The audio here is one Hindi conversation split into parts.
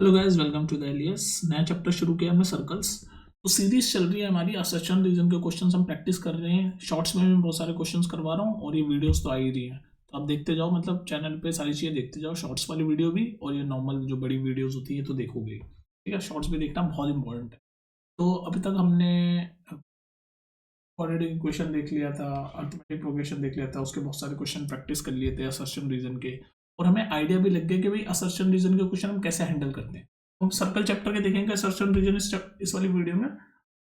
Hello guys, welcome to the alias. नया चैप्टर शुरू किया हमने सर्कल्स। तो सीरीज चल रही है हमारी असर्शन रीजन के क्वेश्चंस हम प्रैक्टिस कर रहे हैं। शॉर्ट्स में मैं बहुत सारे क्वेश्चंस करवा रहा हूँ और ये वीडियोस तो आ ही रही है, तो आप देखते जाओ। मतलब चैनल पे सारी चीज़ें देखते जाओ, शॉर्ट्स वाली वीडियो भी और ये नॉर्मल जो बड़ी वीडियोज होती है तो देखोगे। ठीक है, शॉर्ट्स भी देखना बहुत इंपॉर्टेंट है। तो अभी तक हमने क्वाड्रेटिक इक्वेशन देख लिया था, अर्थमेटिक प्रोग्रेशन देख लिया था, उसके बहुत सारे क्वेश्चन प्रैक्टिस कर लिए थे असर्शन रीजन के, और हमें आइडिया भी लग गया कि भाई असर्शन रीजन के क्वेश्चन हम कैसे हैंडल करते हैं। हम सर्कल चैप्टर के देखेंगे असर्शन रीजन इस वाली वीडियो में।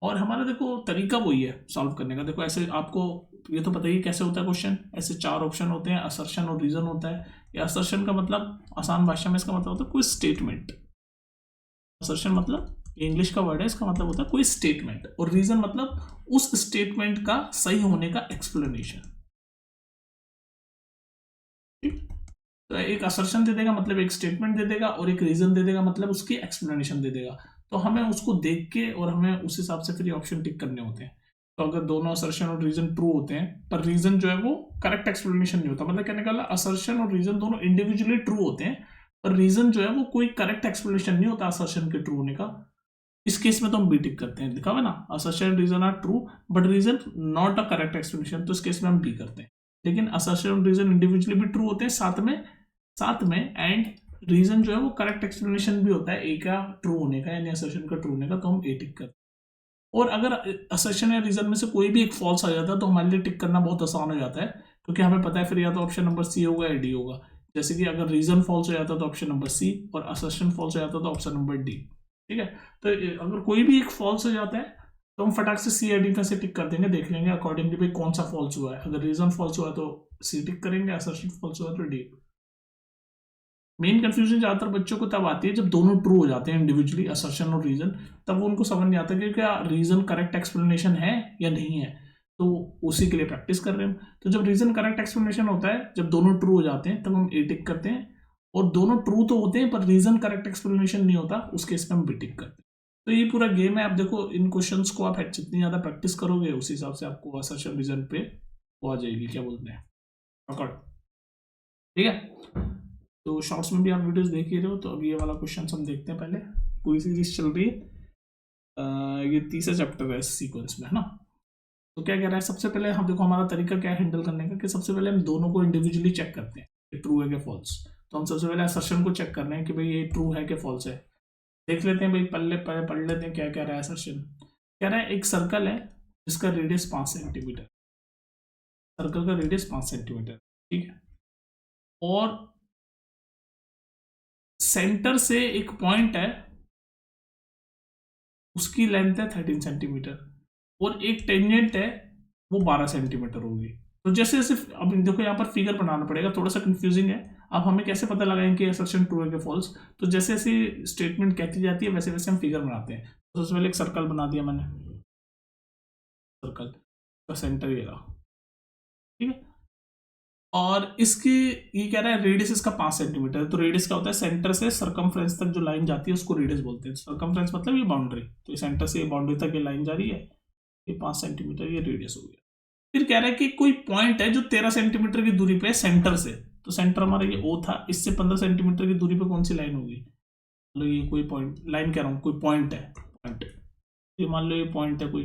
और हमारा देखो तरीका वही है सॉल्व करने का। देखो ऐसे आपको ये तो पता ही कैसे होता है क्वेश्चन। ऐसे चार ऑप्शन होते हैं, असर्शन और रीजन होता है। ये असर्शन का मतलब आसान भाषा में इसका मतलब होता है कोई स्टेटमेंट। असर्शन मतलब इंग्लिश का वर्ड है, इसका मतलब होता है कोई स्टेटमेंट, और रीजन मतलब उस स्टेटमेंट का सही होने का एक्सप्लेनेशन। तो एक असर्शन दे देगा मतलब एक स्टेटमेंट दे देगा, और एक रीजन दे देगा मतलब उसकी एक्सप्लेनेशन दे देगा। तो हमें उसको देख के और हमें उस हिसाब से फिर ये ऑप्शन टिक करने होते हैं। तो अगर दोनों असर्शन और रीजन ट्रू होते हैं पर रीजन जो है वो करेक्ट एक्सप्लेनेशन नहीं होता, मतलब कहने का असर्शन और रीजन दोनों इंडिविजुअली ट्रू होते हैं पर रीजन जो है वो कोई करेक्ट एक्सप्लेनेशन नहीं होता असर्शन के ट्रू होने का, इस केस में तो हम बी टिक करते हैं। लिखा हुआ ना, assertion reason are true but reason not a correct explanation, तो इस केस में हम बी करते हैं। लेकिन असर्शन और रीजन इंडिविजुअली भी ट्रू होते हैं साथ में एंड रीजन जो है वो करेक्ट एक्सप्लेनेशन भी होता है ए का ट्रू होने का, यानी असर्शन का ट्रू होने का, तो हम ए टिक करते हैं। और अगर असर्शन या रीजन में से कोई भी एक फॉल्स आ जाता है तो हमारे लिए टिक करना बहुत आसान हो जाता है, क्योंकि हमें पता है फिर या तो ऑप्शन नंबर सी होगा या डी होगा। जैसे कि अगर रीजन फॉल्स हो जाता है तो ऑप्शन नंबर सी, और असर्शन फॉल्स हो जाता है तो ऑप्शन नंबर डी। ठीक है, तो अगर कोई भी एक फॉल्स हो जाता है तो हम फटाक से सी या डी में से टिक कर देंगे, देख लेंगे अकॉर्डिंगली भाई कौन सा फॉल्स हुआ है। अगर रीजन फॉल्स हुआ है तो सी टिक करेंगे, असर्शन फॉल्स हुआ तो डी। मेन कंफ्यूजन ज्यादातर बच्चों को तब आती है जब दोनों ट्रू हो जाते हैं इंडिविजुअली, असर्शन और रीजन। तब वो उनको समझ नहीं आता कि क्या रीजन करेक्ट एक्सप्लेनेशन है या नहीं है, तो उसी के लिए प्रैक्टिस कर रहे हैं। तो जब रीजन करेक्ट एक्सप्लेनेशन होता है, जब दोनों ट्रू हो जाते हैं तब हम ए टिक करते हैं, और दोनों ट्रू तो होते हैं पर रीजन करेक्ट एक्सप्लेनेशन नहीं होता, उस केस में हम बी टिक करते हैं। तो ये पूरा गेम है। आप देखो इन क्वेश्चंस को आप जितनी ज्यादा प्रैक्टिस करोगे उस हिसाब से आपको असर्शन रीजन पे वो आ जाएगी, क्या बोलते हैं, पकड़। ठीक है, तो शॉर्ट्स में भी आप वीडियोस देख ही रहे हो। तो अब ये वाला क्वेश्चन हम देखते हैं। पहले पूरी सीरीज चल रही है, ये तीसरा चैप्टर है इस सीक्वेंस में, है ना। तो क्या कह रहा है, सबसे पहले हम देखो हमारा तरीका क्या है हैंडल करने का, कि सबसे पहले हम दोनों को इंडिविजुअली चेक करते हैं कि ट्रू है कि फॉल्स। तो हम सबसे पहले असर्शन को चेक कर रहे हैं कि भाई ये ट्रू है कि फॉल्स है। देख लेते हैं भाई, पढ़ लेते हैं क्या कह रहा है असर्शन। कह रहा है एक सर्कल है जिसका रेडियस 5 सेंटीमीटर। सर्कल का रेडियस 5 सेंटीमीटर, ठीक है, और सेंटर से एक पॉइंट है, उसकी लेंथ है 13 सेंटीमीटर, और एक टेंजेंट है वो 12 सेंटीमीटर होगी। तो जैसे जैसे अब देखो यहाँ पर फिगर बनाना पड़ेगा, थोड़ा सा कंफ्यूजिंग है। अब हमें कैसे पता लगाएं कि असर्शन ट्रू है कि फॉल्स। तो जैसे जैसे स्टेटमेंट कहती जाती है वैसे वैसे हम फिगर बनाते हैं। तो सबसे पहले एक सर्कल बना दिया मैंने, सर्कल का सेंटर ये रहा, ठीक है। और इसकी ये कह रहा है रेडियस इसका 5 सेंटीमीटर। तो रेडियस क्या होता है, सेंटर से सरकमफ्रेंस तक जो लाइन जाती है उसको रेडियस बोलते हैं। सरकमफ्रेंस मतलब ये बाउंड्री, तो सेंटर से बाउंड्री तक ये लाइन जा रही है, ये 5 सेंटीमीटर ये रेडियस हो गया। फिर कह रहा है कि कोई पॉइंट है जो 13 सेंटीमीटर की दूरी पे है सेंटर से। तो सेंटर हमारा ये ओ था, इससे 15 सेंटीमीटर की दूरी पे कौन सी लाइन होगी, लो ये कोई पॉइंट, लाइन कह रहा हूँ, कोई पॉइंट है, पॉइंट। ये मान लो ये पॉइंट है कोई,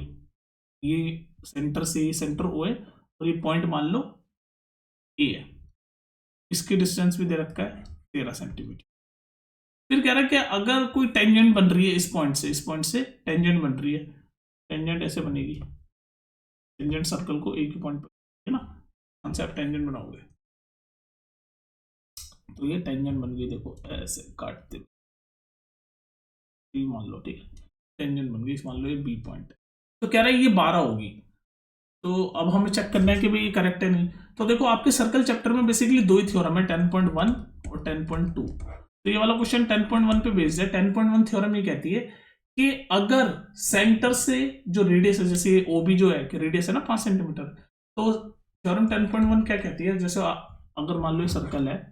ये सेंटर से, ये सेंटर ओ है, और ये पॉइंट मान लो ए है। इसकी डिस्टेंस भी दे रखा है 13 सेंटीमीटर। फिर कह रहा है कि अगर कोई टेंजेंट बन रही है इस पॉइंट से टेंजेंट बन रही है। टेंजेंट ऐसे बनेगी, टेंजेंट सर्कल को एक ही पॉइंट पर, है ना, कौन से आप टेंजेंट बनाओगे, तो ये टेंजेंट बन गई, देखो ऐसे काटते मान लो, ठीक है, टेंजेंट बन गई, मान लो ये बी पॉइंट। तो कह रहा है ये 12 होगी। तो अब हमें चेक करना है कि भाई ये करेक्ट है नहीं। तो देखो आपके सर्कल चैप्टर में बेसिकली दो ही थ्योरम है, 10.1 और 10.2। तो ये वाला क्वेश्चन 10.1 पे बेस्ड है। 10.1 थ्योरम ये कहती है कि अगर सेंटर से जो रेडियस है, जैसे ओबी जो है कि रेडियस है ना 5 सेंटीमीटर, तो थ्योरम 10.1 क्या कहती है, जैसे अगर मान लो ये सर्कल है,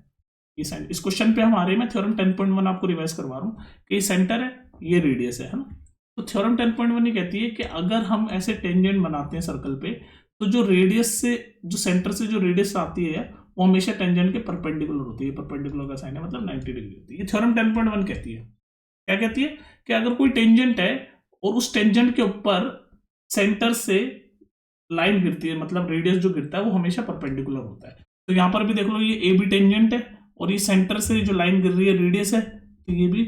ये इस क्वेश्चन पे हमारे में थ्योरम 10.1 आपको रिवाइज करवा रहा हूँ कि ये सेंटर है, ये रेडियस है ना। तो थ्योरम 10.1 ये कहती है कि अगर हम ऐसे टेंजेंट बनाते हैं सर्कल पे, तो जो रेडियस से, जो सेंटर से जो रेडियस आती है वो हमेशा टेंजेंट के परपेंडिकुलर होती है। परपेंडिकुलर का साइन है मतलब 90 डिग्री होती है, ये थ्योरम 10.1 कहती है। क्या कहती है कि अगर कोई टेंजेंट है और उस टेंजेंट के ऊपर सेंटर से लाइन गिरती है, मतलब रेडियस जो गिरता है वो हमेशा परपेंडिकुलर होता है। तो यहां पर भी देख लो, ये ए बी टेंजेंट है और ये सेंटर से जो लाइन गिर रही है रेडियस है, तो ये भी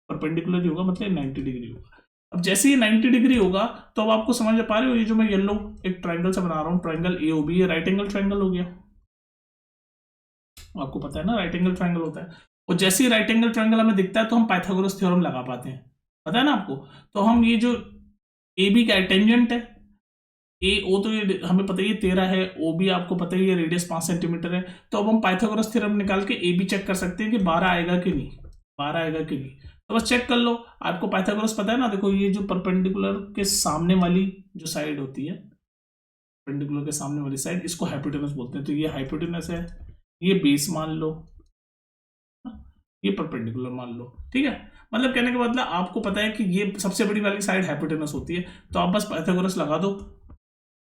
परपेंडिकुलर ही होगा, मतलब 90 डिग्री होगा। अब जैसे ये 90 डिग्री होगा तो अब आपको समझ पा रहे हो, ये जो मैं येलो एक ट्राइंगल से बना रहा हूं, ट्राइंगल एओबी, ये राइट एंगल ट्राइंगल हो गया। आपको पता है ना राइट एंगल ट्राइंगल होता है, और जैसे ही राइट एंगल ट्राइंगल हमें दिखता है तो हम पाइथागोरस थ्योरम लगा पाते हैं, पता है ना आपको। तो हम ये जो ए बी का टेंजेंट है, ए ओ तो ये हमें पता ही है 13 है, ओ बी आपको पता ही है रेडियस 5 सेंटीमीटर है, तो अब हम पाइथागोरस थ्योरम निकाल के ए बी चेक कर सकते हैं कि 12 आएगा कि नहीं, 12 आएगा कि नहीं। तो बस चेक कर लो, आपको पाइथागोरस पता है ना। देखो ये जो परपेंडिकुलर के सामने वाली जो साइड होती है, परपेंडिकुलर के सामने वाली साइड, इसको हाइपोटेनस बोलते हैं। तो ये हाइपोटेनस है, ये बेस मान लो, ये परपेंडिकुलर मान लो, ठीक है। मतलब कहने का मतलब आपको पता है कि ये सबसे बड़ी वाली साइड हाइपोटेनस होती है, तो आप बस पाइथागोरस लगा दो।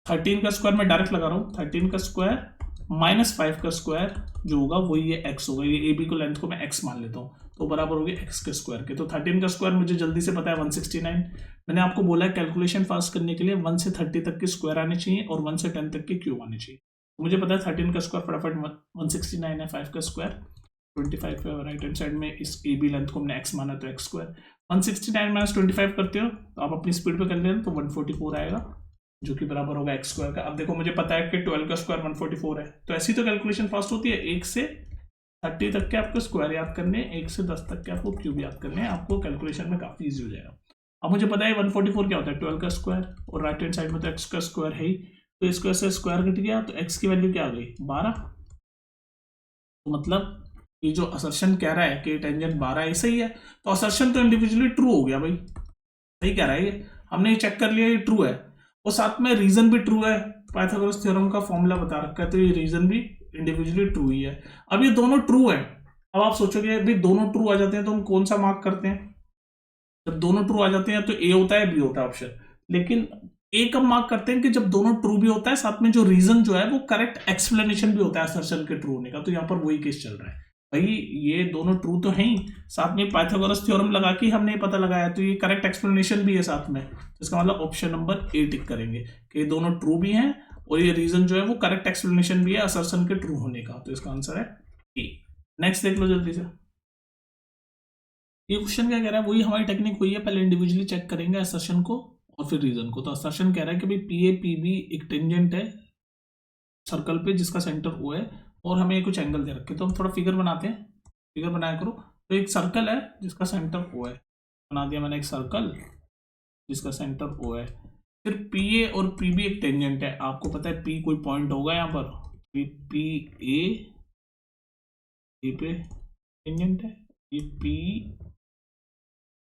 13 का स्क्वायर मैं डायरेक्ट लगा रहा हूं, 13 का स्क्वायर माइनस 5 का स्क्वायर जो होगा वही ये x होगा। ये ए बी को लेंथ को मैं x मान लेता हूं, तो बराबर हो गया x के स्क्वायर के। तो 13 का स्क्वायर मुझे जल्दी से पता है 169। मैंने आपको बोला है कैलकुलेशन फास्ट करने के लिए 1 से 30 तक के स्क्वायर आने चाहिए और 1 से 10 तक के क्यूब आने चाहिए। तो मुझे पता है 13 का स्क्वायर फटाफट 169 है, 5 का स्क्वायर 25 है, राइट हैंड साइड में इस ए बी लेंथ को हमने x माना तो x स्क्वायर। 169 माइनस 25 करते हो तो आप अपनी स्पीड पे कर लेना, तो 144 आएगा, जो कि बराबर होगा x स्क्वायर का। अब देखो मुझे पता है कि 12 का स्क्वायर 144 है, तो ऐसी तो कैलकुलेशन फास्ट होती है। 1 से 30 तक के आपको स्क्वायर याद करने, 1 से 10 तक के आपको क्यूब याद करने, आपको कैलकुलेशन में काफी इजी हो जाएगा। अब मुझे पता है 144 क्या होता है, 12 का स्क्वायर, और राइट हैंड साइड में तो x का स्क्वायर है ही, तो स्क्वायर से स्क्वायर कट गया, तो x की वैल्यू क्या आ गई 12। तो मतलब ये जो असर्शन कह रहा है कि टेंजेंट 12 है, सही है। तो असर्शन तो इंडिविजुअली ट्रू हो गया भाई, सही कह रहा है ये, हमने ये चेक कर लिया ये ट्रू है, और साथ में रीजन भी ट्रू है। पाइथागोरस थ्योरम का फॉर्मूला बता रखा है, तो ये रीजन भी इंडिविजुअली ट्रू ही है। अब ये दोनों ट्रू है, अब आप सोचोगे भाई दोनों ट्रू आ जाते हैं तो हम कौन सा मार्क करते हैं। जब दोनों ट्रू आ जाते हैं तो ए होता है बी होता है ऑप्शन, लेकिन ए कब मार्क करते हैं कि जब दोनों ट्रू भी होता है, साथ में जो रीजन जो है वो करेक्ट एक्सप्लेनेशन भी होता है असर्शन के ट्रू होने का। तो यहाँ पर वही केस चल रहा है भाई, ये दोनों ट्रू तो हैं ही, साथ में पाइथागोरस थ्योरम लगा के हमने पता लगाया, तो ये करेक्ट एक्सप्लेनेशन भी है साथ में। तो इसका मतलब ऑप्शन नंबर ए टिक करेंगे कि दोनों ट्रू भी हैं और ये रीजन जो है वो करेक्ट एक्सप्लेनेशन भी है असर्शन के ट्रू होने का। तो इसका आंसर है ए। नेक्स्ट देख लो जल्दी से, ये क्वेश्चन क्या कह रहा है, वही हमारी टेक्निक हुई है, पहले इंडिविजुअली चेक करेंगे असर्शन को और फिर रीजन को। तो असर्शन कह रहा है कि भाई पी ए पी बी एक टेंजेंट है सर्कल पे जिसका सेंटर ओ है, और हमें कुछ एंगल दे रखे, तो हम थोड़ा फिगर बनाते हैं, फिगर बनाया करो। तो एक सर्कल है जिसका सेंटर ओ है, बना दिया मैंने एक सर्कल जिसका सेंटर ओ है। फिर पी ए और पी बी एक टेंजेंट है, आपको पता है पी कोई पॉइंट होगा यहाँ पर, पी ए पे टेंजेंट है, ये पी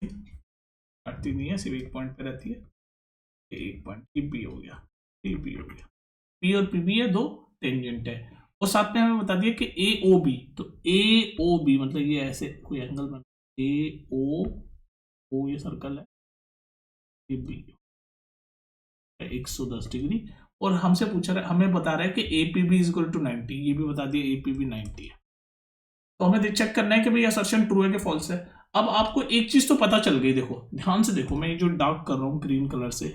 काटती नहीं है, सिर्फ एक पॉइंट पे रहती है, एक पॉइंट पी हो गया, पी हो गया। पी और पी बी है दो टेंजेंट है, और साथ में हमें बता दिया कि ए ओ बी, तो ए ओ बी मतलब ये ऐसे कोई एंगल बन, ए ओ ये सर्कल है, ए बी 110 डिग्री, और हमसे पूछा रहा है, हमें बता रहा है कि A P B is equal to 90, ये भी बता दिया ए पी बी 90 है। तो हमें चेक करना है कि भाई असर्शन ट्रू है कि फॉल्स है। अब आपको एक चीज तो पता चल गई, देखो ध्यान से देखो, मैं ये जो डार्क कर रहा हूं ग्रीन कलर से,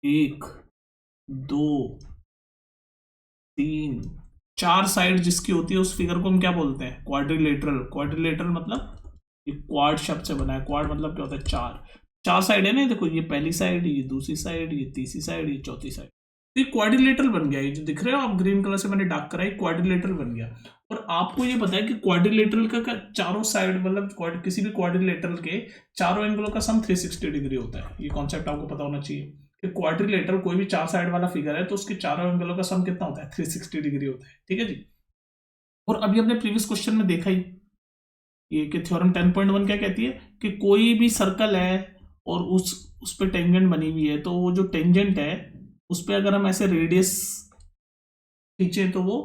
1 2 3 4 साइड जिसकी होती है उस फिगर को हम क्या बोलते हैं, क्वाड्रिलेटरल। क्वाड्रिलेटरल मतलब ये क्वाड शब्द से बना है, क्वाड मतलब क्या होता है, चार साइड है ना, देखो ये पहली साइड, ये दूसरी साइड, ये तीसरी साइड, ये चौथी साइड, तो ये क्वाड्रिलेटरल बन गया। ये जो दिख रहे हो आप ग्रीन कलर से मैंने डार्क करा है, क्वाड्रिलेटरल बन गया। और आपको ये पता है कि क्वाड्रिलेटरल का चारों साइड मतलब किसी भी क्वाड्रिलेटरल के चारों एंगलों का सम 360 डिग्री होता है। ये कॉन्सेप्ट आपको पता होना चाहिए कि क्वाड्रिलेटरल कोई भी 4 साइड वाला फिगर है तो उसके चारों एंगलों का सम कितना होता है, 360 डिग्री होता है, ठीक है जी। और अभी हमने प्रीवियस क्वेश्चन में देखा ही ये कि थ्योरम 10.1 क्या कहती है कि कोई भी सर्कल है और उस पे टेंजेंट बनी हुई है, तो वो जो टेंजेंट है उस पे अगर हम ऐसे रेडियस खींचे तो वो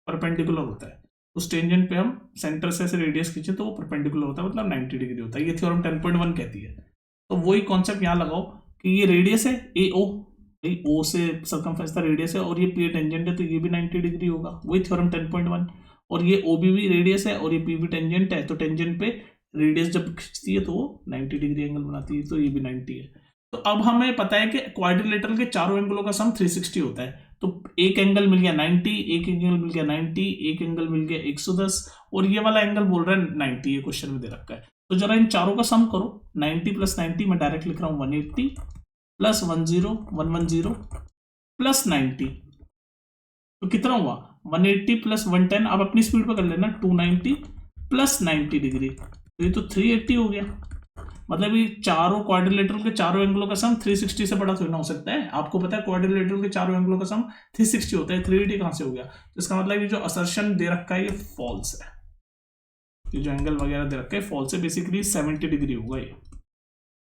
परपेंडिकुलर होता है, उस टेंजेंट पे हम सेंटर से ऐसे रेडियस खींचे तो वो परपेंडिकुलर होता है, मतलब 90 डिग्री होता है। ये थ्योरम 10.1 कहती है। तो वही कॉन्सेप्ट यहाँ लगाओ कि ये रेडियस है ए ओ से सर्कमफ्रेंस का रेडियस है, और ये पी टेंजेंट है, तो ये भी 90 डिग्री होगा, वही थ्योरम 10.1। और ये OB भी रेडियस है और ये P भी टेंजेंट है, तो टेंजेंट पे रेडियस जब खींचती है तो वो 90 डिग्री एंगल बनाती है, तो ये भी 90 है। तो अब हमें पता है कि क्वाड्रिलेटरल के चारों एंगलों का सम 360 होता है, तो एक एंगल मिल गया 90, एक एंगल मिल गया 90, एक एंगल मिल गया 110, और ये वाला एंगल बोल रहा है 90, ये क्वेश्चन में दे रखा है। तो जरा इन चारों का सम करो, 90 + 90 मैं डायरेक्ट लिख रहा हूं 180 + 110 प्लस 90, तो कितना हुआ 180 + 110, आप अपनी स्पीड पर कर लेना, 290 + 90 डिग्री, तो ये तो 380 हो गया। मतलब ये चारों क्वाड्रिलेटरल के चारों एंगलों का सम 360 से बड़ा थोड़ी ना हो सकता है। आपको पता है क्वाड्रिलेटरल के चारों एंगलों का सम 360 होता है, 380 कहां से हो गया? तो इसका मतलब ये जो असर्शन दे रखा है ये फॉल्स है, ये जो एंगल वगैरह दे रखा है फॉल्स है, बेसिकली 70 डिग्री होगा ये।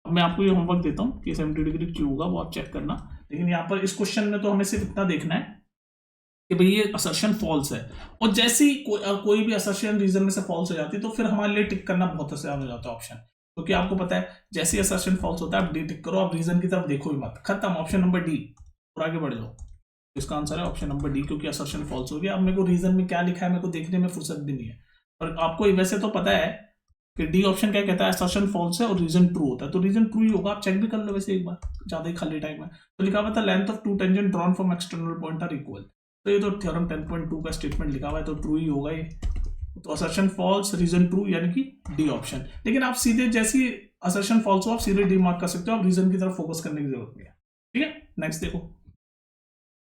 अब मैं आपको ये होमवर्क देता हूँ कि 70 डिग्री क्यों होगा, वो आप चेक करना। लेकिन यहाँ पर इस क्वेश्चन में तो हमें सिर्फ इतना देखना है कि भाई ये असर्शन फॉल्स है, और जैसे ही कोई भी असर्शन रीजन में से फॉल्स हो जाती है तो फिर हमारे लिए टिक करना बहुत आसान हो जाता है ऑप्शन, क्योंकि आपको पता है जैसे ही असर्शन फॉल्स होता है आप डी टिक करो, आप रीजन की तरफ देखो ही मत, खत्म, ऑप्शन नंबर डी, और आगे बढ़ जाओ। इसका आंसर है ऑप्शन नंबर डी, क्योंकि असर्शन फॉल्स हो गया। अब मेरे को रीजन में क्या लिखा है मेरे को देखने में फुर्सत भी नहीं है, और आपको वैसे तो पता है कि डी ऑप्शन क्या कहता है, असर्शन फॉल्स है और रीजन ट्रू होता है, तो रीजन ट्रू ही होगा, आप चेक भी कर लो वैसे एक बार ज्यादा ही खाली टाइम में। तो लिखा हुआ था length of two tangent drawn from external point are equal, तो ये तो थ्योरम 10.2 का स्टेटमेंट लिखा हुआ है, तो ट्रू ही होगा ये, तो असर्शन फॉल्स रीजन ट्रू, यानी कि डी ऑप्शन। लेकिन आप सीधे जैसी असर्शन फॉल्स हो आप सीधे डी मार्क कर सकते हो, आप रीजन की तरफ फोकस करने की जरूरत नहीं है। ठीक है, नेक्स्ट देखो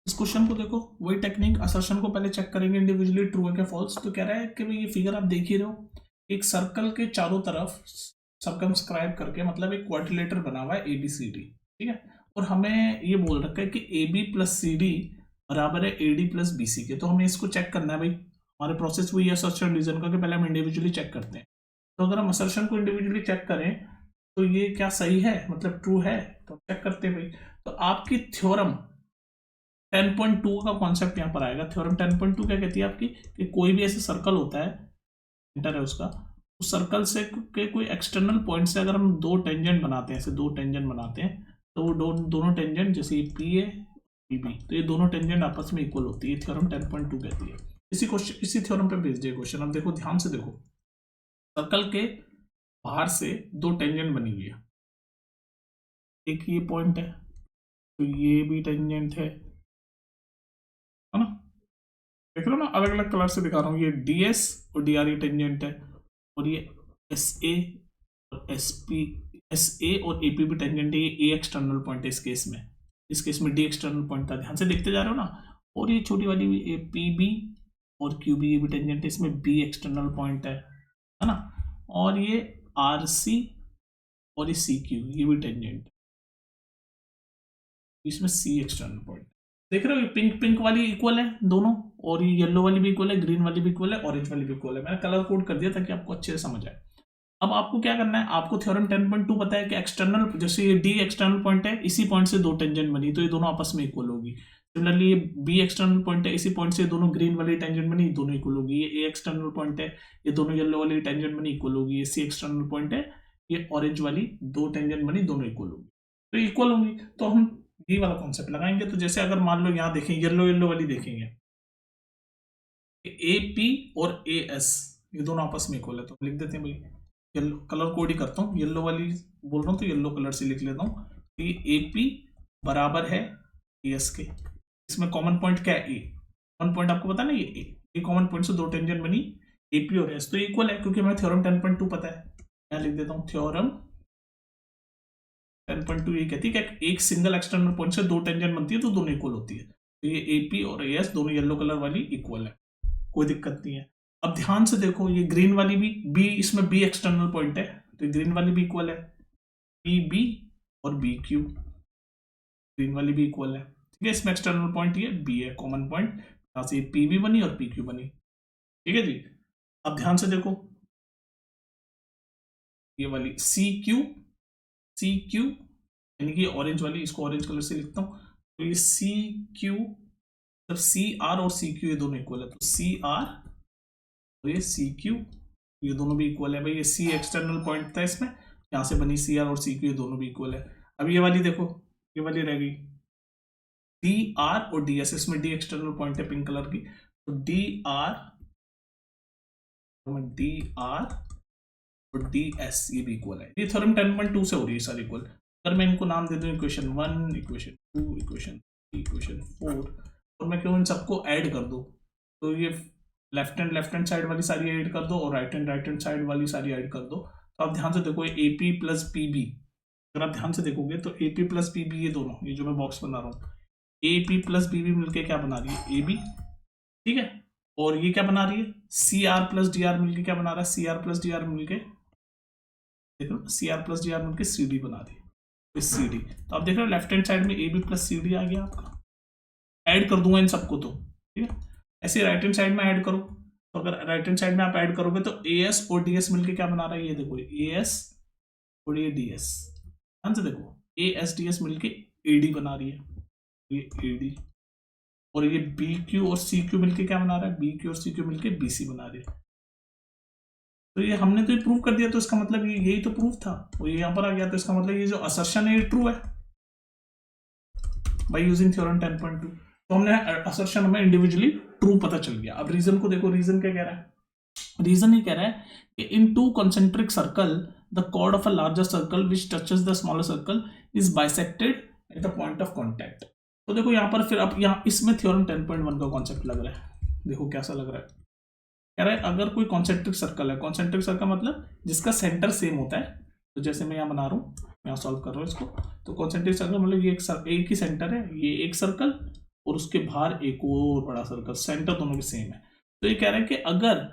इस क्वेश्चन को, देखो वही टेक्निक, असर्शन को पहले चेक करेंगे इंडिविजुअली ट्रू है क्या फॉल्स। तो कह रहा है कि भाई ये फिगर आप देख ही रहे हो, एक सर्कल के चारों तरफ सर्कमस्क्राइब करके, मतलब एक क्वाड्रिलेटर बना हुआ है ABCD, ठीक है, और हमें ये बोल रखा है कि AB + CD बराबर है AD + BC के। तो हमें इसको चेक करना है भाई, हमारे प्रोसेस वही है असर्शन रीजन का, कि पहले हम इंडिविजुअली चेक करते हैं। तो अगर हम असर्शन को इंडिविजुअली चेक करें तो ये क्या सही है, मतलब ट्रू है, तो चेक करते हैं भाई। तो आपकी थ्योरम 10.2 का कॉन्सेप्ट यहाँ पर आएगा। थ्योरम 10.2 क्या कहती है आपकी, कि कोई भी ऐसे सर्कल होता है, सेंटर है उसका, उस सर्कल से के कोई एक्सटर्नल पॉइंट से अगर हम दो टेंजेंट बनाते हैं, ऐसे दो टेंजेंट बनाते हैं, तो वो दोनों टेंजेंट, जैसे ये P है PB, तो ये दोनों टेंजेंट आपस में इक्वल होती है, थ्योरम 10.2 कहती है। इसी क्वेश्चन, इसी थ्योरम पे बेस्ड है क्वेश्चन। अब देखो ध्यान से देखो, सर्कल के बाहर से दो टेंजेंट बनी हुई है, एक ये पॉइंट है, तो ये भी टेंजेंट है ना, देख लो ना, अलग अलग कलर से दिखा रहा हूँ, ये DS और DR ये टेंजेंट है, और ये SA और SA और AP भी टेंजेंट है, ये A एक्सटर्नल पॉइंट है इस केस में D एक्सटर्नल पॉइंट था, ध्यान से देखते जा रहे हो ना। और ये छोटी वाली भी PB और QB ये भी टेंजेंट है, इसमें B एक्सटर्नल पॉइंट है ना, और ये RC और ये CQ ये भी टेंजेंट, इसमें C एक्सटर्नल पॉइंट। देख रहे हो, ये पिंक वाली इक्वल है दोनों, और ये येलो वाली भी इक्वल है, ग्रीन वाली भी इक्वल है, ऑरेंज वाली भी इक्वल है। मैंने कलर कोड कर दिया ताकि आपको अच्छे से समझ आए। अब आपको क्या करना है, आपको थ्योरम 10.2 पता है कि एक्सटर्नल, जैसे ये D एक्सटर्नल पॉइंट है, इसी पॉइंट से दो टेंजेंट बनी, तो ये दोनों आपस में इक्वल होगी। सिमिलरली ये B एक्सटर्नल पॉइंट है, इसी पॉइंट से दोनों ग्रीन वाली टेंजेंट बनी, दोनों इक्वल होगी। ये A एक्सटर्नल पॉइंट है, ये दोनों येलो वाली टेंजेंट बनी, इक्वल होगी। ये C एक्सटर्नल पॉइंट है, ये ऑरेंज वाली दो टेंजेंट बनी, दोनों इक्वल होगी, तो इक्वल होंगी। तो हम ये वाला कॉन्सेप्ट लगाएंगे। तो जैसे अगर मान लो यहाँ देखें, येलो वाली देखेंगे, AP और AS ये दोनों आपस में इक्वल है, तो लिख देते हैं भाई, येलो कलर कोड ही करता हूँ, येलो वाली बोल रहा हूँ तो येलो कलर से लिख लेता हूँ। तो ये AP बराबर है AS के, इसमें कॉमन पॉइंट क्या है, A कॉमन पॉइंट आपको पता है ना, ये कॉमन पॉइंट से दो टेंजेंट बनी AP और AS, तो इक्वल है, क्योंकि हमें थ्योरम 10.2 पता है। मैं लिख देता हूँ थ्योरम 10.2 ये कहती है कि एक सिंगल एक्सटर्नल पॉइंट से दो टेंजेंट बनती है तो दोनों इक्वल होती है। तो ये AP और AS दोनों येलो कलर वाली इक्वल है, कोई दिक्कत नहीं है। अब ध्यान से देखो, ये ग्रीन वाली भी B, इसमें B एक्सटर्नल पॉइंट है, तो ग्रीन वाली भी इक्वल है, PB और BQ, ग्रीन वाली भी इक्वल है, ठीक है। इसमें एक्सटर्नल पॉइंट ये B है, कॉमन पॉइंट, यहां से PB बनी और PQ बनी, ठीक है जी। अब ध्यान से देखो, ये वाली CQ यानी कि ऑरेंज वाली, इसको ऑरेंज कलर से लिखता हूं, तो ये CQ, जब CR और CQ ये दोनों इक्वल है, तो CR और ये CQ ये दोनों भी इक्वल है भाई। ये C एक्सटर्नल पॉइंट था इसमें, यहां से बनी CR और CQ ये दोनों भी इक्वल है। अब ये वाली देखो, ये वाली रह गई DR और DS, इसमें D एक्सटर्नल पॉइंट है पिंक कलर की, तो DR डी आर और डी एस ये भी इक्वल है। ये थ्योरम 10.2 से हो रही है सर इक्वल। अगर मैं इनको नाम दे दूं इक्वेशन 1, इक्वेशन 2, इक्वेशन 3, इक्वेशन 4 और मैं क्यों इन सबको ऐड कर दूं, तो ये लेफ्ट हैंड साइड वाली सारी ऐड कर दो और राइट हैंड साइड वाली सारी ऐड कर दो। तो आप ध्यान से देखो A P plus P B, अगर आप ध्यान से देखोगे तो A P plus P B ये दोनों, ये जो मैं बॉक्स बना रहा हूँ A P plus B B मिलकर क्या बना रही है ए बी, ठीक है। और ये क्या बना रही है C R plus D R मिलकर क्या बना रहा है C R plus D R मिलकर, देखो C R plus D R मिलकर सी डी बना रही है सी डी। तो आप देख रहे हो लेफ्ट हैंड साइड में A B plus C D आ गया आपका। ऐड कर दूंगा इन सबको तो, ठीक है। ऐसे राइट हैंड साइड में ऐड करो, तो अगर राइट हैंड साइड में आप ऐड करोगे तो ए एस और डी एस मिलकर क्या बना रहा है, ये देखो ए एस और ये डी एस, ध्यान से देखो ए एस डी एस मिलकर ए डी बना रही है, ये ए डी। और ये बी क्यू और सी क्यू मिलकर क्या बना रहा है, बी क्यू और सी क्यू मिलकर बी सी बना रही है। तो ये हमने तो ये प्रूव कर दिया, तो इसका मतलब ये यही तो प्रूफ था, और ये यहाँ पर आ गया, तो इसका मतलब ये जो असर्शन है ये ट्रू है बाय यूजिंग थ्योरम 10.2। तो हमने असर्शन हमें इंडिविजुअली ट्रू पता चल गया। अब रीजन को देखो, रीजन क्या कह रहा है, रीजन ये कह रहा है कि in two concentric circle the chord of a larger circle which touches the smaller circle is bisected at the point of contact. तो देखो यहाँ पर फिर अब यहाँ इसमें थ्योरम 10.1 का कॉन्सेप्ट लग रहा है, देखो कैसा लग रहा है। कह रहा है अगर कोई कॉन्सेंट्रिक सर्कल है, कॉन्सेंट्रिक सर्कल मतलब जिसका सेंटर सेम होता है, तो जैसे मैं यहाँ बना रहा हूँ, मैं यहाँ सॉल्व कर रहा हूँ इसको, तो कॉन्सेंट्रिक सर्कल मतलब ये एक ही सेंटर है, ये एक सर्कल और उसके बाहर एक और बड़ा सर्कल, सेंटर दोनों के सेम है। तो ये कह रहा है कि अगर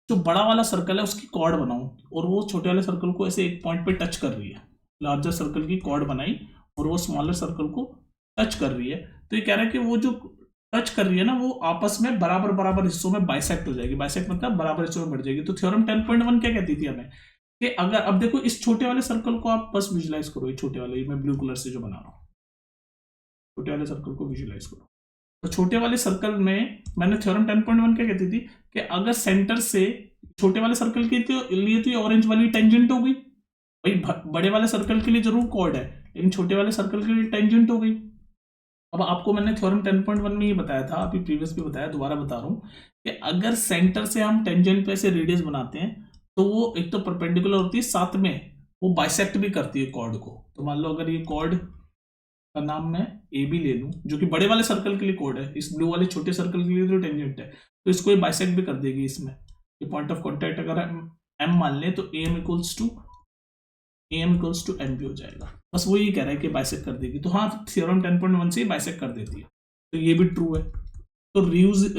जो बड़ा वाला सर्कल है उसकी कॉर्ड बनाऊं और वो छोटे वाले सर्कल को ऐसे एक पॉइंट पे टच कर रही है, लार्जर सर्कल की कॉर्ड बनाई और वो स्मॉलर सर्कल को टच कर रही है, तो ये कह रहा है कि वो जो टच कर रही है ना वो आपस में बराबर बराबर हिस्सों में बाइसेक्ट हो जाएगी। बाइसेक्ट मतलब बराबर हिस्सों में बढ़ जाएगी। तो थ्योरम 10.1 क्या कहती थी हमें कि अगर, अब देखो इस छोटे वाले सर्कल को आप बस विजुलाइज करो, ये छोटे वाले, मैं ब्लू कलर से जो बना रहा हूँ, छोटे वाले सर्कल को विजुलाइज करो। तो छोटे वाले सर्कल में मैंने थ्योरम 10.1 क्या कहती थी कि अगर सेंटर से छोटे वाले सर्कल के लिए तो ये ऑरेंज वाली टेंजेंट हो गई, भाई बड़े वाले सर्कल के लिए जरूर कॉर्ड है लेकिन छोटे वाले सर्कल के लिए टेंजेंट हो गई। अब आपको मैंने थ्योरम 10.1 में ये बताया था, अभी प्रीवियस भी बताया, दोबारा बता रहा हूं कि अगर सेंटर से हम टेंजेंट पे से रेडियस बनाते हैं तो वो एक तो परपेंडिकुलर होती है, साथ में वो बाइसेक्ट भी करती है कॉर्ड को। तो मान लो अगर ये कॉर्ड का नाम मैं ए बी ले लूं, जो कि बड़े वाले सर्कल के लिए कॉर्ड है, इस ब्लू वाले छोटे सर्कल के लिए जो टेंजेंट है, तो इसको ये बाइसेक्ट भी कर देगी। इसमें ये पॉइंट ऑफ कॉन्टैक्ट अगर एम मान ले तो एम इक्वल्स टू एन भी हो जाएगा। बस वो ये कह रहा है कि बाइसेक्ट कर देगी। तो हाँ, थ्योरम 10.1 से बाइसेक्ट कर देती है, तो ये भी ट्रू है। तो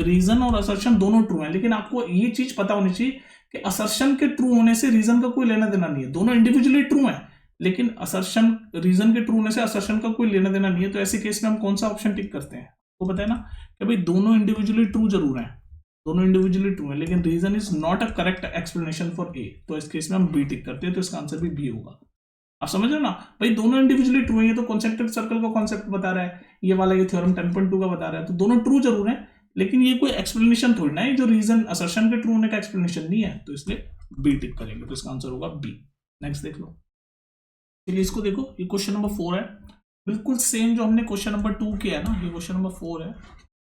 रीजन और असर्शन दोनों ट्रू है, लेकिन आपको ये चीज पता होनी चाहिए कि असर्शन के ट्रू होने से रीजन का कोई लेना देना नहीं है, दोनों इंडिविजुअली ट्रू है, लेकिन असर्शन, रीजन के ट्रू होने से असर्शन का कोई लेना देना नहीं है। तो ऐसे केस में हम कौन सा ऑप्शन टिक करते हैं, आपको पता है ना कि भाई दोनों इंडिविजुअली ट्रू जरूर है, दोनों इंडिविजुअली ट्रू है, लेकिन reason is not a correct explanation for A. तो इस केस में हम बी टिक करते हैं, तो इसका आंसर भी बी होगा। आप समझ रहे हो ना भाई, दोनों इंडिविजुअली ट्रू है। ये तो कॉन्सेंट्रिक सर्कल का कॉन्सेप्ट बता रहा है, ये वाला ये थ्योरम 10.2 का बता रहा है, तो दोनों ट्रू जरूर है, लेकिन ये कोई एक्सप्लेनेशन थोड़ी ना है, जो रीजन असर्शन के ट्रू होने का एक्सप्लेनेशन नहीं है, तो इसलिए बी टिक करेंगे। तो इसका आंसर होगा बी। नेक्स्ट देख लो, चलिए इसको देखो, ये क्वेश्चन नंबर 4 है, बिल्कुल सेम जो हमने क्वेश्चन नंबर 2 किया है ना, ये क्वेश्चन नंबर 4 है,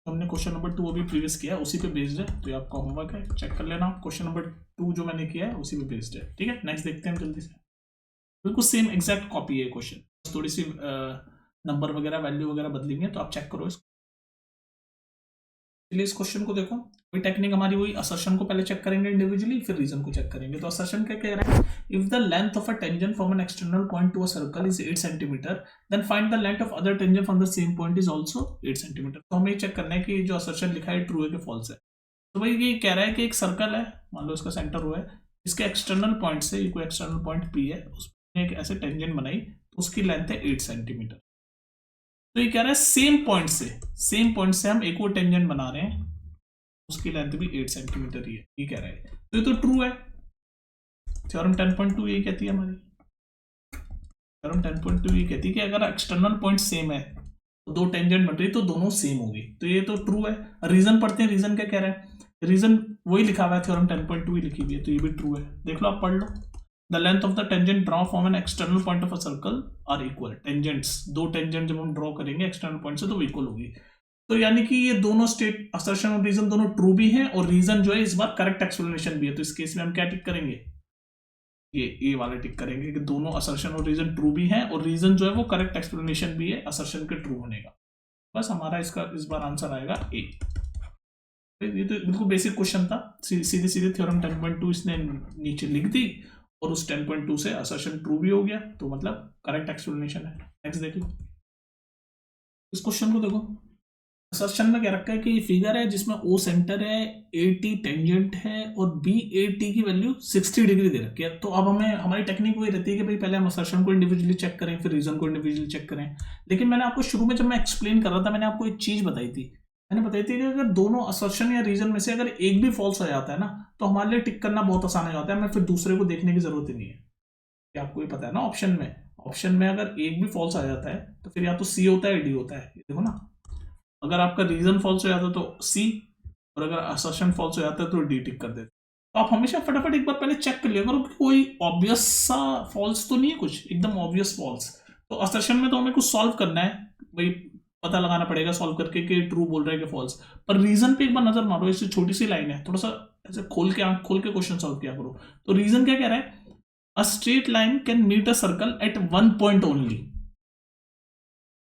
हमने क्वेश्चन नंबर 2 अभी प्रीवियस किया है, उसी पे बेस्ड है। तो ये आपका होमवर्क है, चेक कर लेना। क्वेश्चन नंबर 2 जो मैंने किया है उसी पे बेस्ड है, ठीक है। नेक्स्ट देखते हैं हम जल्दी से, बिल्कुल सेम एग्जैक्ट कॉपी है क्वेश्चन, थोड़ी सी नंबर वगैरह वैल्यू वगैरह बदलेंगे, तो आप चेक करो इसको। चलिए इस क्वेश्चन को देखो, वही टेक्निक हमारी वही, असर्शन को पहले चेक करेंगे इंडिविजुअली, फिर रीजन को चेक करेंगे। तो असर्शन क्या कह रहा है, if the length of a tangent from an external point to a circle is 8 centimetre, then find the length of other tangent from the same point is also 8 centimetre. तो हमें चेक करना है कि जो असर्शन लिखा है ट्रू है कि फॉल्स है। तो भाई ये कह रहा है कि एक सर्कल है, मान लो इसका सेंटर हुआ है, इसके एक्सटर्नल पॉइंट से, ये कोई एक्सटर्नल पॉइंट पी है, उसमें एक ऐसे टेंजेंट बनाई, तो उसकी लेंथ है 8 सेंटीमीटर। तो ये कह रहा है सेम पॉइंट से हम एक और टेंजेंट बना रहे हैं, उसकी लेंथ भी 8 सेंटीमीटर ही है, ये कह रहा है। तो ये तो ट्रू है, थ्योरम 10.2 ये कहती है हमारी, थ्योरम 10.2 ये कहती है कि अगर एक्सटर्नल पॉइंट सेम है तो दो टेंजेंट बन रही है तो दोनों सेम होगी, तो ये तो ट्रू है। रीजन पढ़ते हैं, रीजन क्या कह रहा है, रीजन वही लिखा हुआ है, थ्योरम 10.2 ही लिखी हुई है, तो ये भी ट्रू है। देख लो, आप पढ़ लो, the length of the tangent draw from an external point of a circle are equal. Tangents, दो टेंजेंट जब हम ड्रॉ करेंगे एक्सटर्नल पॉइंट से तो वो इक्वल होगी। तो यानी कि ये दोनों स्टेट असर्शन और रीजन दोनों ट्रू भी हैं और रीजन जो है इस बार करेक्ट एक्सप्लेनेशन भी है। तो इस केस में हम क्या टिक करेंगे, ये वाले टिक करेंगे कि दोनों असर्शन और रीजन ट्रू भी हैं और रीजन जो है वो करेक्ट एक्सप्लेनेशन भी है असर्शन के ट्रू होने का। बस हमारा इसका इस बार आंसर आएगा ए। ये तो बिल्कुल बेसिक क्वेश्चन था, सीधे सीधे थ्योरम 10.2 इसने नीचे लिख दी और उस 10.2 से असर्शन ट्रू भी हो गया, तो मतलब करेक्ट एक्सप्लेनेशन है। नेक्स्ट देख लो इस क्वेश्चन को, देखो असर्शन में क्या रखा है कि ये फिगर है जिसमें ओ सेंटर है, AT टेंजेंट है और BAT की वैल्यू 60 डिग्री दे रखी है। तो अब हमें हमारी टेक्निक वही रहती है कि भाई पहले हम असर्शन को इंडिविजुअली चेक करें फिर रीजन को इंडिविजुअली चेक करें। लेकिन मैंने आपको शुरू में जब मैं एक्सप्लेन कर रहा था मैंने आपको एक चीज बताई थी, मैंने बताई थी कि अगर दोनों असर्शन या रीजन में से अगर एक भी फॉल्स हो जाता है ना तो हमारे लिए टिक करना बहुत आसान हो जाता है, हमें फिर दूसरे को देखने की जरूरत ही नहीं है। कि आपको ये पता है ना ऑप्शन में अगर एक भी फॉल्स आ जाता है तो फिर या तो सी होता है डी होता है। देखो ना, अगर आपका रीजन फॉल्स हो जाता है तो सी और अगर असर्शन फॉल्स हो जाता है तो डी टिक कर देते। तो आप हमेशा फटाफट एक बार पहले चेक कर लिया करो कि कोई ऑब्वियस सा फॉल्स तो नहीं है, कुछ एकदम ऑब्वियस फॉल्स। तो असर्शन में तो हमें कुछ सॉल्व करना है, भाई पता लगाना पड़ेगा सॉल्व करके कि ट्रू बोल रहा है कि फॉल्स। पर रीजन पे एक बार नजर मारो, इससे छोटी सी लाइन है, थोड़ा सा ऐसे खोल के क्वेश्चन सॉल्व किया करो। तो रीजन क्या कह रहा है, a straight line can meet a circle at one point only.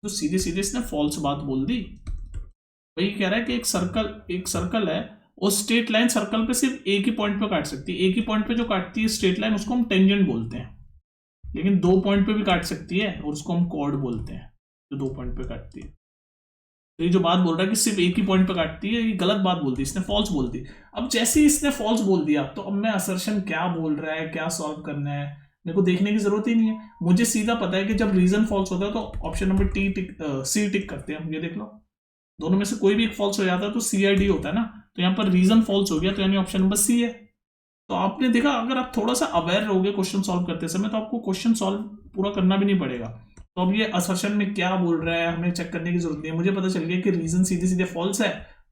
तो सीधे सीधे इसने फॉल्स बात बोल दी। वही कह रहा है कि एक सर्कल है और स्ट्रेट लाइन सर्कल पे सिर्फ एक ही पॉइंट पे काट सकती है। एक ही पॉइंट पे जो काटती है स्ट्रेट लाइन उसको हम टेंजेंट बोलते हैं, लेकिन 2 पॉइंट पे भी काट सकती है और उसको हम कॉर्ड बोलते हैं जो 2 पॉइंट पे काटती है। तो ये जो बात बोल रहा है कि सिर्फ एक ही पॉइंट पे काटती है, ये गलत बात बोल दी, इसने फॉल्स बोल दी। अब जैसे ही इसने फॉल्स बोल दिया तो अब मैं असर्शन क्या बोल रहा है, क्या सॉल्व करना है, मेरे को देखने की जरूरत ही नहीं है। मुझे सीधा पता है कि जब रीजन फॉल्स होता है तो ऑप्शन नंबर सी टिक करते हैं हम। ये देख लो, दोनों में से कोई भी एक फॉल्स हो जाता है तो CID होता है ना, तो यहाँ पर रीजन फॉल्स हो गया तो यानी ऑप्शन नंबर सी है। तो आपने देखा, अगर आप थोड़ा सा अवेयर रहोगे क्वेश्चन सॉल्व करते समय तो आपको क्वेश्चन सॉल्व पूरा करना भी नहीं पड़ेगा। तो अब ये असर्शन में क्या बोल रहा है हमें चेक करने की जरूरत नहीं है, मुझे पता चल गया कि रीजन सीधे सीधे फॉल्स है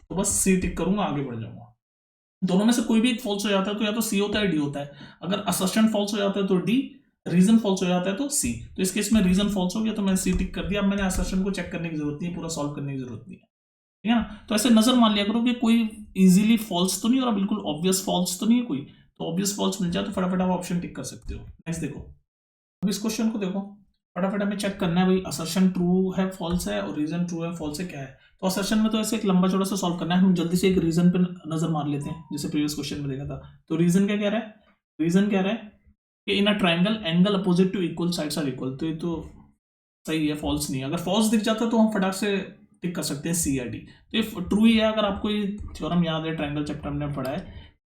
तो बस सी टिक करूंगा, आगे बढ़ जाऊंगा। दोनों में से कोई भी एक फॉल्स हो जाता है तो या तो सी होता है डी होता है। अगर असर्शन फॉल्स हो जाता है तो डी, रीजन फॉल्स हो जाता है तो सी। तो इस केस में रीजन फॉल्स हो गया तो मैंने सी टिक कर दिया। अब मैंने असर्शन को चेक करने की जरूरत नहीं है, पूरा सॉल्व करने की जरूरत नहीं है, ठीक है ना। तो ऐसे नजर मान लिया करो कि कोई इजीली फॉल्स तो नहीं और बिल्कुल ऑब्वियस फॉल्स तो नहीं है कोई। तो ऑब्वियस फॉल्स मिल जाए तो फटाफट आप ऑप्शन टिक कर सकते हो। नेक्स्ट देखो, अब इस क्वेश्चन को देखो, फटाफट हमें चेक करना है भाई असर्शन ट्रू है फॉल्स है और रीजन ट्रू है फॉल्स है क्या है। तो असर्शन में तो ऐसे एक लंबा चौड़ा सा सॉल्व करना है, हम जल्दी से एक रीजन पे नजर मार लेते हैं जैसे प्रीवियस क्वेश्चन में देखा था। तो रीजन क्या कह रहा है, रीजन कह रहा है कि in a triangle angle opposite to equal sides are equal. तो ये तो सही है, फॉल्स नहीं है। अगर फॉल्स दिख जाता है तो हम फटाक से टिक कर सकते हैं सी या डी। तो ये ट्रू ही है। अगर आपको ये थ्योरम याद है, ट्राइंगल चैप्टर में पढ़ा है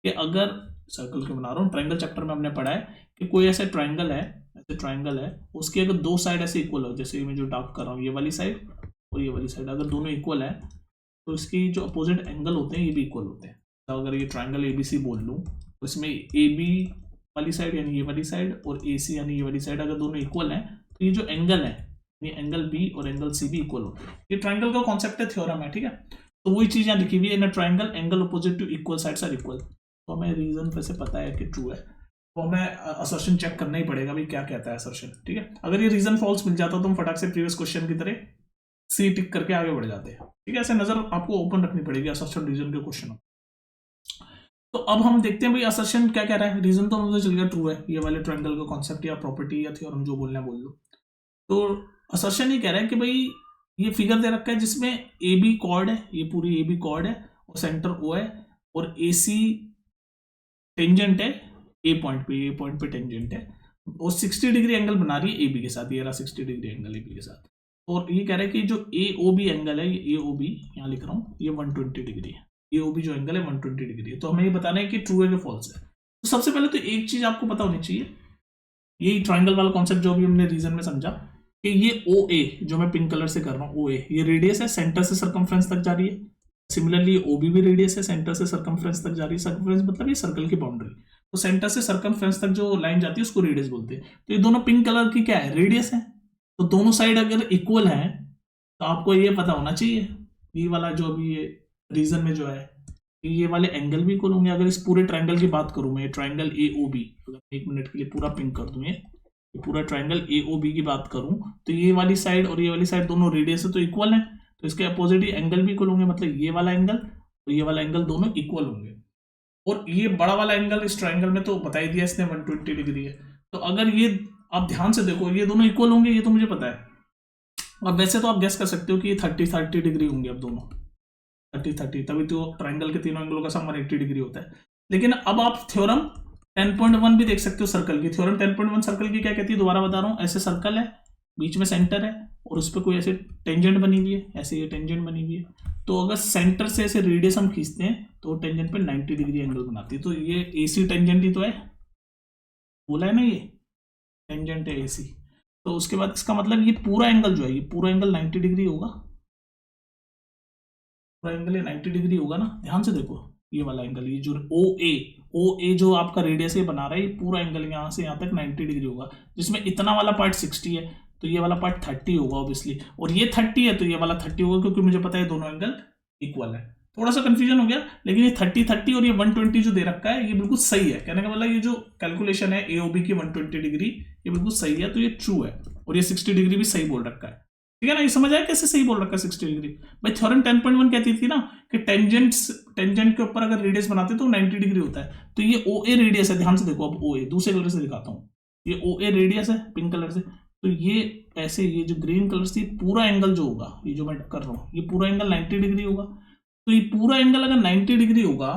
कि अगर सर्कल के बना रहा हूँ, ट्राइंगल चैप्टर में हमने पढ़ा है कि कोई ऐसे ट्राइंगल है उसकी अगर 2 साइड ऐसे इक्वल हो, जैसे मैं जो डार्क कर रहा हूँ ये वाली साइड और ये वाली साइड, अगर दोनों इक्वल है तो इसकी जो अपोजिट एंगल होते हैं ये भी इक्वल होते हैं। तो अगर ये ट्राइंगल ABC बोल लूँ तो इसमें AB वाली साइड यानी ये वाली साइड और AC यानी ये वाली साइड अगर दोनों इक्वल हैं तो ये जो एंगल है ये एंगल B और एंगल C भी इक्वल होते हैं। ये ट्राइंगल का कॉन्सेप्ट है, थ्योरम है, ठीक है। तो वही चीज यहाँ लिखी हुई है, in triangle angle opposite to equal sides are equal. तो हमें रीजन पे से पता है कि ट्रू है, तो हमें असर्शन चेक करना ही पड़ेगा भाई क्या कहता है असर्शन, ठीक है। अगर ये रीजन फॉल्स मिल जाता तो हम फटाक से प्रीवियस क्वेश्चन की तरह सी टिक करके आगे बढ़ जाते हैं, ठीक है। ऐसे नजर आपको ओपन रखनी पड़ेगी असर्शन रीजन के क्वेश्चन। तो अब हम देखते हैं भाई असर्शन क्या कह रहा है। रीजन तो मुझे चल गया ट्रू है, ये वाले ट्राइंगल का कॉन्सेप्ट या प्रॉपर्टी या थ्योरम जो बोलना है बोल लो। तो असर्शन ये कह रहा है कि भाई ये फिगर दे रखा है जिसमें AB कॉर्ड है, ये पूरी AB कॉर्ड है और सेंटर O है और AC टेंजेंट है ए पॉइंट पे टेंजेंट है और 60 डिग्री एंगल बना रही है AB के साथ। ये रहा 60 डिग्री एंगल AB के साथ। और ये कह रहा है कि जो AOB एंगल है, ये AOB यहाँ लिख रहा हूँ, ये 120 डिग्री है। AOB जो एंगल है 120 डिग्री है। तो हमें ये बताना है कि ट्रू है कि फॉल्स है। तो सबसे पहले तो एक चीज आपको पता होनी चाहिए, यही ट्राइंगल वाला कॉन्सेप्ट जो अभी हमने रीजन में समझा कि ये OA जो मैं पिंक कलर से कर रहा हूँ, OA ये रेडियस है, सेंटर से सर्कमफ्रेंस तक जा रही है। सिमिलरली OB भी रेडियस है, सेंटर से सर्कमफ्रेंस तक जा रही है। सर्कमफ्रेंस मतलब ये सर्कल की बाउंड्री, तो सेंटर से सर्कमफ्रेंस तक जो लाइन जाती है उसको रेडियस बोलते हैं। तो ये दोनों पिंक कलर की क्या है, रेडियस है। तो दोनों साइड अगर इक्वल है तो आपको ये पता होना चाहिए, ये वाला जो अभी ये रीजन में जो है ये वाले एंगल भी इक्वल होंगे। अगर इस पूरे ट्राइंगल की बात करूं मैं, ट्राइंगल AOB, अगर 1 मिनट के लिए पूरा पिंक कर दूं, ये पूरा ट्राइंगल AOB की बात करूं तो ये वाली साइड और ये वाली साइड दोनों रेडियस है तो इक्वल है। तो इसके अपोजिट एंगल भी इक्वल होंगे, मतलब ये वाला एंगल और ये वाला एंगल दोनों इक्वल होंगे। और ये बड़ा वाला एंगल इस ट्रायंगल में तो बता ही दिया इसने 120 डिग्री है। तो अगर ये आप ध्यान से देखो ये दोनों इक्वल होंगे, ये तो मुझे पता है। अब वैसे तो आप गेस कर सकते हो कि ये 30 डिग्री होंगे, अब दोनों 30, तभी तो ट्रायंगल के तीनों एंगलों का सम 180 डिग्री होता है। लेकिन अब आप थ्योरम 10.1 भी देख सकते हो सर्कल की। थ्योरम 10.1 सर्कल की क्या कहती है, दोबारा बता रहा हूँ। ऐसे सर्कल है, बीच में सेंटर है और उस पर कोई ऐसे टेंजेंट बनी हुई है, ऐसे ये टेंजेंट बनी हुई है। तो अगर सेंटर से ऐसे रेडियस हम खींचते हैं तो टेंजेंट पे 90 डिग्री एंगल बनाती है। तो ये AC टेंजेंट ही तो है, बोला है ना, ये टेंजेंट है AC। तो उसके बाद इसका मतलब ये पूरा एंगल जो है, ये पूरा एंगल 90 डिग्री होगा, पूरा एंगल ये 90 डिग्री होगा ना। ध्यान से देखो ये वाला एंगल, ये जो OA जो आपका रेडियस ये बना रहा है, ये पूरा एंगल यहाँ से यहाँ तक 90 डिग्री होगा, जिसमें इतना वाला पार्ट 60 है तो ये वाला पार्ट 30 होगा ऑब्वियसली, और ये 30 है तो ये वाला 30 होगा, क्योंकि मुझे पता है दोनों एंगल इक्वल है। थोड़ा सा कंफ्यूजन हो गया, लेकिन ये 30 और ये 120 जो दे रखा है ये बिल्कुल सही है। कहने का मतलब ये जो कैलकुलेशन है AOB की 120 डिग्री ये बिल्कुल सही है, तो ये ट्रू है। और ये 60 डिग्री भी सही बोल रखा है, ठीक है ना। ये समझ आया कैसे सही बोल रखा है 60 डिग्री। भाई थ्योरम 10.1 कहती थी ना कि टेंजेंट के ऊपर अगर रेडियस बनाते तो 90 डिग्री होता है। तो ये OA रेडियस है, ध्यान से देखो। अब OA दूसरे कलर से दिखाता हूँ, ये OA रेडियस है पिंक कलर से। तो ये ऐसे, ये जो ग्रीन कलर से पूरा एंगल जो होगा, ये जो मैं कर रहा हूँ, ये पूरा एंगल 90 डिग्री होगा। तो ये पूरा एंगल अगर 90 डिग्री होगा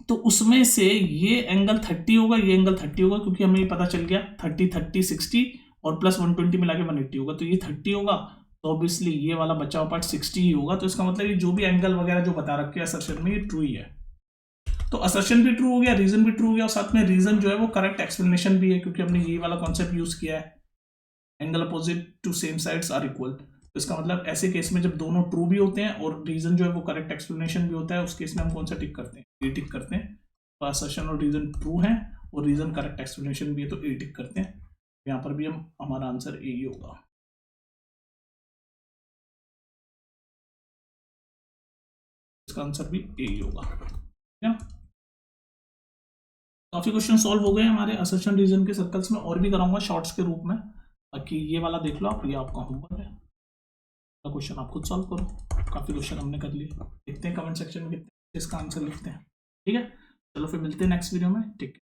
तो उसमें से ये एंगल 30 होगा, ये एंगल 30 होगा, क्योंकि हमें पता चल गया 30 60 और प्लस 120 मिला के 180 होगा। तो ये 30 होगा, तो ऑब्वियसली ये वाला बचा हुआ पार्ट 60 ही होगा। तो इसका मतलब ये जो भी एंगल वगैरह जो बता रखे हैं असर्शन में, ये ट्रू ही है। तो असर्शन भी ट्रू हो गया, रीजन भी ट्रू हो गया, और साथ में रीजन जो है वो करेक्ट एक्सप्लेनेशन भी है, क्योंकि हमने ये वाला कॉन्सेप्ट यूज किया है, angle opposite to same sides are equal. तो इसका मतलब ऐसे केस में जब दोनों ट्रू भी होते हैं और रीजन जो है वो करेक्ट एक्सप्लेनेशन भी होता है, उस केस में हम कौन सा टिक करते हैं, ए टिक करते हैं। तो असर्शन और रीजन ट्रू है और रीजन करेक्ट एक्सप्लेनेशन भी है, तो ए टिक करते हैं। यहाँ पर भी हमारा आंसर ए ही होगा। इसका आंसर भी ए ही होगा, ठीक है। काफी क्वेश्चन सॉल्व हो गए हमारे असर्शन रीजन के सर्कल्स में, और भी कराऊंगा शॉर्ट्स के रूप में। बाकी ये वाला देख लो आप, ये आपका होमवर्क है, क्वेश्चन आप खुद सॉल्व करो। काफी क्वेश्चन हमने कर लिए, देखते हैं कमेंट सेक्शन में कितने इसका आंसर लिखते हैं, ठीक है। चलो फिर मिलते हैं नेक्स्ट वीडियो में, ठीक है।